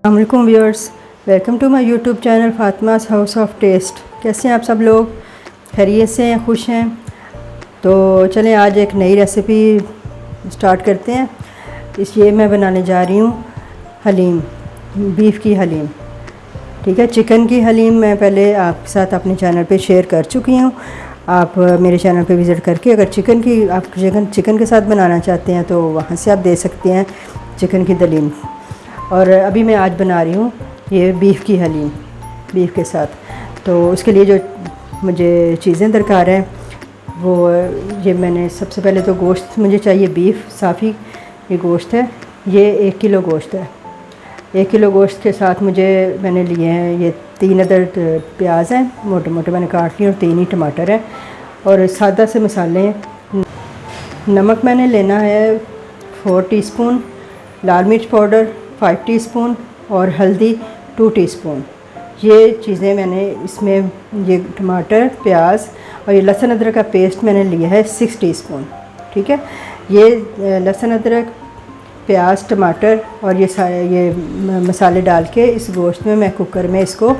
अस्सलामुअलैकुम viewers, welcome to my YouTube channel Fatima's house of taste. कैसे हैं आप सब लोग? खैरियत से हैं, खुश हैं? तो चलें आज एक नई रेसिपी स्टार्ट करते हैं। ये मैं बनाने जा रही हूँ हलीम, बीफ की हलीम। ठीक है, चिकन की हलीम मैं पहले आपके साथ अपने चैनल पे शेयर कर चुकी हूँ। आप मेरे चैनल पे विज़िट करके अगर आप चिकन के साथ बनाना चाहते हैं तो वहाँ से आप दे सकते हैं चिकन की हलीम। और अभी मैं आज बना रही हूँ ये बीफ की हलीम, बीफ के साथ। तो उसके लिए जो मुझे चीज़ें दरकार हैं वो ये मैंने सबसे पहले तो गोश्त मुझे चाहिए, बीफ साफ़ी ये गोश्त है। ये 1 किलो गोश्त है। 1 किलो गोश्त के साथ मैंने लिए हैं ये 3 अदद प्याज हैं, मोटे मोटे मैंने काट लिए, और 3 ही टमाटर हैं, और सादा से मसाले हैं। नमक मैंने लेना है 4 टीस्पून, लाल मिर्च पाउडर 5 टीस्पून और हल्दी 2 टीस्पून। ये चीज़ें मैंने इसमें, ये टमाटर, प्याज और ये लहसुन अदरक का पेस्ट मैंने लिया है 6 टीस्पून। ठीक है, ये लहसुन अदरक, प्याज, टमाटर और ये मसाले डाल के इस गोश्त में मैं कुकर में इसको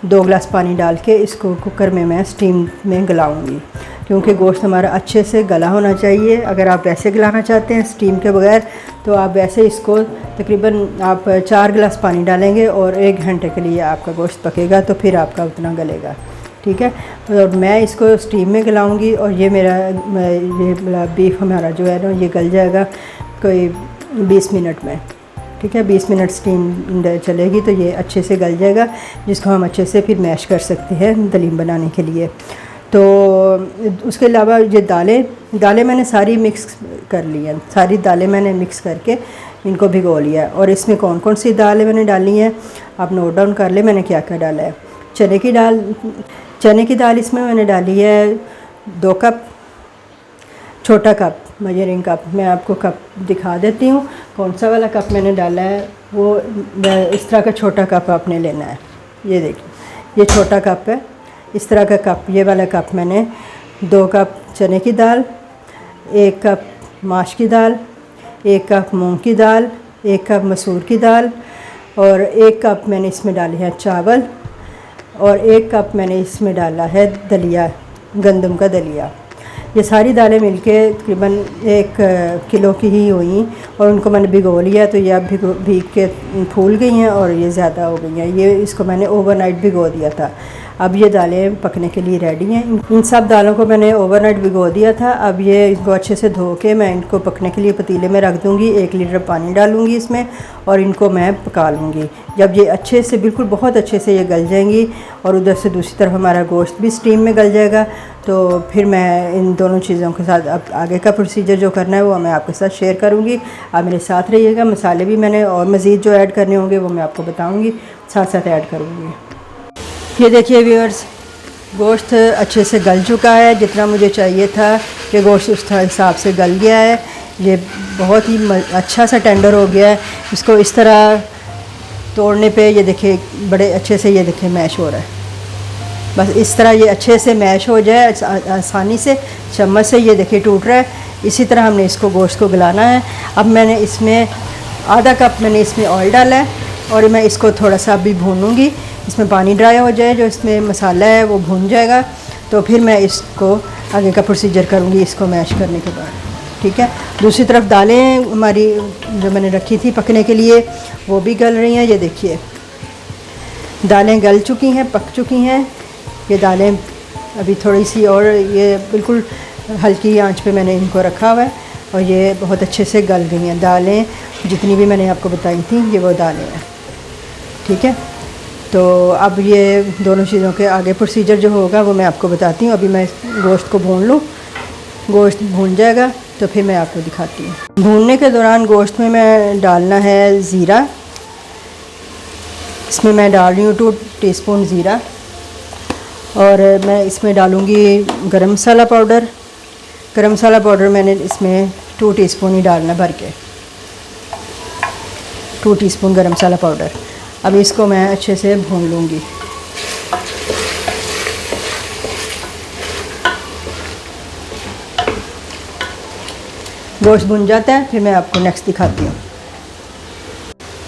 2 गिलास पानी डाल के इसको कुकर में मैं स्टीम में गलाऊंगी, क्योंकि गोश्त हमारा अच्छे से गला होना चाहिए। अगर आप वैसे गलाना चाहते हैं स्टीम के बगैर तो आप वैसे इसको तकरीबन आप 4 गिलास पानी डालेंगे और 1 घंटे के लिए आपका गोश्त पकेगा, तो फिर आपका उतना गलेगा। ठीक है, और मैं इसको स्टीम में गलाऊंगी और ये बीफ हमारा जो है ना ये गल जाएगा कोई 20 मिनट में। ठीक है, 20 मिनट स्टीम चलेगी तो ये अच्छे से गल जाएगा, जिसको हम अच्छे से फिर मैश कर सकते हैं हलीम बनाने के लिए। तो उसके अलावा ये दालें मैंने सारी मिक्स कर ली हैं, सारी दालें मैंने मिक्स करके इनको भिगो लिया है। और इसमें कौन कौन सी दालें मैंने डाली हैं आप नोट डाउन कर ले, मैंने क्या क्या डाला है। चने की दाल इसमें मैंने डाली है 2 कप, छोटा कप मेजरिंग कप। मैं आपको कप दिखा देती हूँ कौन सा वाला कप मैंने डाला है। वो इस तरह का छोटा कप आपने लेना है। ये देखिए, ये छोटा कप है, इस तरह का कप, ये वाला कप मैंने 2 कप चने की दाल, 1 कप माश की दाल, 1 कप मूंग की दाल, 1 कप मसूर की दाल और 1 कप मैंने इसमें डाले हैं चावल, और 1 कप मैंने इसमें डाला है दलिया, गंदम का दलिया। ये सारी दालें मिलके तकरीबन 1 किलो की ही हुई, और उनको मैंने भिगो लिया तो ये अब भीग के फूल गई हैं और ये ज़्यादा हो गई हैं। ये इसको मैंने ओवरनाइट भिगो दिया था। अब ये दालें पकने के लिए रेडी हैं। इन सब दालों को मैंने ओवरनाइट भिगो दिया था। अब ये इनको अच्छे से धो के मैं इनको पकने के लिए पतीले में रख दूँगी। 1 लीटर पानी डालूँगी इसमें और इनको मैं पका लूँगी। जब ये अच्छे से, बिल्कुल बहुत अच्छे से ये गल जाएंगी और उधर से दूसरी तरफ हमारा गोश्त भी स्टीम में गल जाएगा, तो फिर मैं इन दोनों चीज़ों के साथ अब आगे का प्रोसीजर जो करना है वो मैं आपके साथ शेयर करूँगी। आप मेरे साथ रहिएगा। मसाले भी मैंने और मज़ीद जो ऐड करने होंगे वो मैं आपको बताऊँगी, साथ साथ ऐड करूँगी। ये देखिए व्यूअर्स, गोश्त अच्छे से गल चुका है, जितना मुझे चाहिए था कि गोश्त उस हिसाब से गल गया है। ये बहुत ही अच्छा सा टेंडर हो गया है। इसको इस तरह तोड़ने पे ये देखिए बड़े अच्छे से, ये देखिए मैश हो रहा है। बस इस तरह ये अच्छे से मैश हो जाए आसानी से, चम्मच से ये देखिए टूट रहा है। इसी तरह हमने इसको गोश्त को गलाना है। अब मैंने इसमें आधा कप मैंने इसमें ऑयल डाला है और मैं इसको थोड़ा सा अभी भूनूंगी। इसमें पानी ड्राई हो जाए, जो इसमें मसाला है वो भून जाएगा, तो फिर मैं इसको आगे का प्रोसीजर करूँगी इसको मैश करने के बाद। ठीक है, दूसरी तरफ दालें हमारी जो मैंने रखी थी पकने के लिए वो भी गल रही हैं। ये देखिए दालें गल चुकी हैं, पक चुकी हैं। ये दालें अभी थोड़ी सी और, ये बिल्कुल हल्की आंच पे मैंने इनको रखा हुआ है और ये बहुत अच्छे से गल गई हैं दालें। जितनी भी मैंने आपको बताई थी ये वो दालें हैं। ठीक है, तो अब ये दोनों चीज़ों के आगे प्रोसीजर जो होगा वो मैं आपको बताती हूँ। अभी मैं गोश्त को भून लूँ, गोश्त भून जाएगा तो फिर मैं आपको दिखाती हूँ। भूनने के दौरान गोश्त में मैं डालना है ज़ीरा। इसमें मैं डाल रही हूँ 2 टीस्पून ज़ीरा, और मैं इसमें डालूँगी गरम मसाला पाउडर। गरम मसाला पाउडर मैंने इसमें 2 टीस्पून ही डालना भर के, 2 टीस्पून गरम मसाला पाउडर। अब इसको मैं अच्छे से भून लूँगी। गोश्त भुन जाता है फिर मैं आपको नेक्स्ट दिखाती हूँ।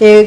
1